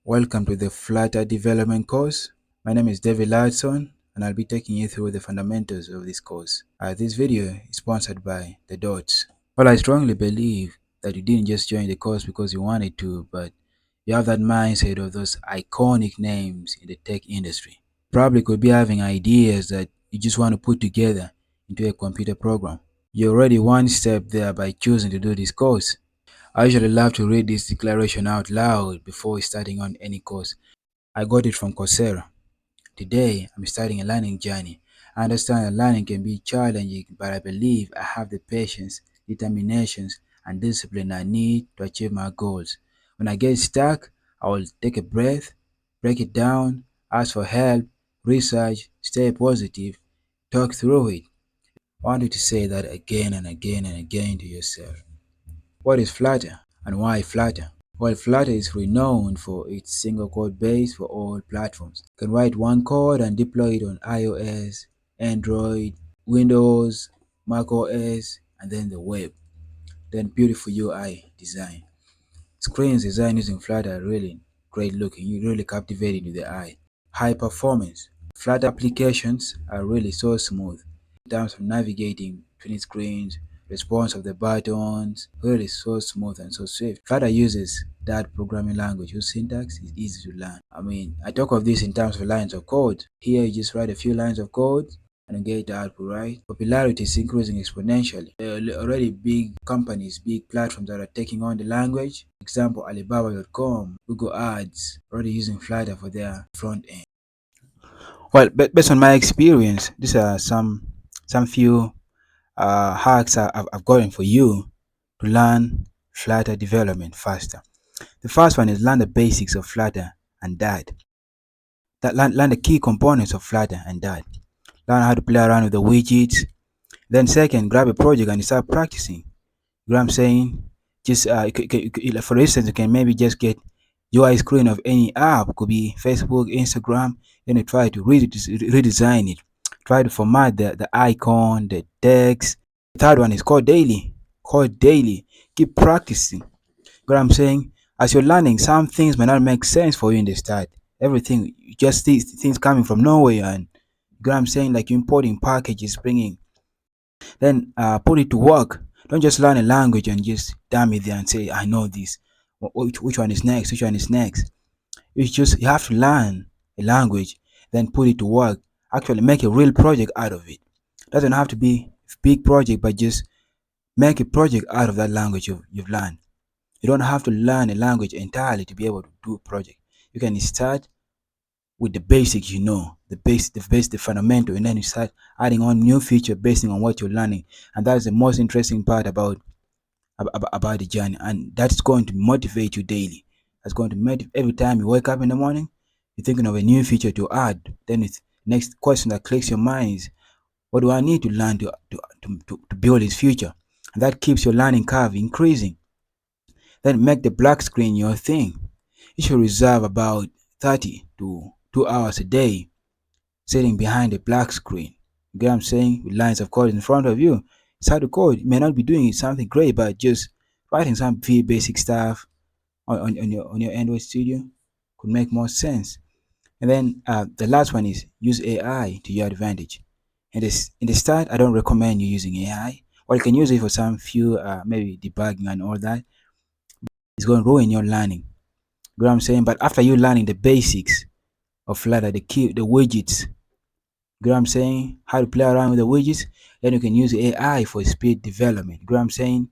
Welcome to the Flutter development course. My name is David Ladson and I'll be taking you through the fundamentals of this course. This video is sponsored by the Dots. Well, I strongly believe that you didn't just join the course because you wanted to, but you have that mindset of those iconic names in the tech industry. Probably could be having ideas that you just want to put together into a computer program. You're already one step there by choosing to do this course. I usually love to read this declaration out loud before starting on any course. I got it from Coursera. Today, I'm starting a learning journey. I understand that learning can be challenging, but I believe I have the patience, determination, and discipline I need to achieve my goals. When I get stuck, I will take a breath, break it down, ask for help, research, stay positive, talk through it. I want you to say that again and again and again to yourself. What is Flutter and why Flutter? Well, Flutter is renowned for its single code base for all platforms. You can write one code and deploy it on iOS, Android, Windows, Mac OS, and then the web. Then beautiful UI design. Screens designed using Flutter are really great looking, really captivating to the eye. High performance. Flutter applications are really so smooth in terms of navigating between screens, response of the buttons, really so smooth and so swift. Flutter uses that programming language whose syntax is easy to learn. I talk of this in terms of lines of code. Here you just write a few lines of code and get the output right. Popularity is increasing exponentially. There are already big companies, big platforms that are taking on the language. Example, Alibaba.com, Google Ads, already using Flutter for their front end. Well, based on my experience, these are some few hacks I've gotten for you to learn Flutter development faster. The first one is learn the basics of Flutter and Dart. Learn the key components of Flutter and Dart. Learn how to play around with the widgets. Then second, grab a project and start practicing. You know what I'm saying? Just like for instance, you can maybe just get UI screen of any app. Could be Facebook, Instagram. Then you try to redesign it. Try to format the icon, the text. The third one is code daily. Code daily. Keep practicing. You know what I'm saying? As you're learning, some things may not make sense for you in the start. Everything, you just see things coming from nowhere, and you know what I'm saying, like importing packages, bringing. Then put it to work. Don't just learn a language and just damn it there and say, I know this. Which one is next? Which one is next? You have to learn a language, then put it to work. Actually, make a real project out of it. Doesn't have to be a big project, but just make a project out of that language you've learned. You don't have to learn a language entirely to be able to do a project. You can start with the basics, the fundamental, and then you start adding on new feature based on what you're learning. And that's the most interesting part about the journey, and that's going to motivate you daily. That's going to motivate every time you wake up in the morning. You're thinking of a new feature to add. Then it's next question that clicks your mind is, what do I need to learn to build this future? And that keeps your learning curve increasing. Then make the black screen your thing. You should reserve about 30 to 2 hours a day sitting behind a black screen. You get what I'm saying? With lines of code in front of you. It's hard to code. You may not be doing something great, but just writing some very basic stuff on your Android Studio could make more sense. And then the last one is use AI to your advantage. In the start, I don't recommend you using AI. Or you can use it for some few maybe debugging and all that. It's going to ruin your learning. You know what I'm saying? But after you learning the basics of Flutter, the widgets, you know what I'm saying? How to play around with the widgets, then you can use AI for speed development. You know what I'm saying?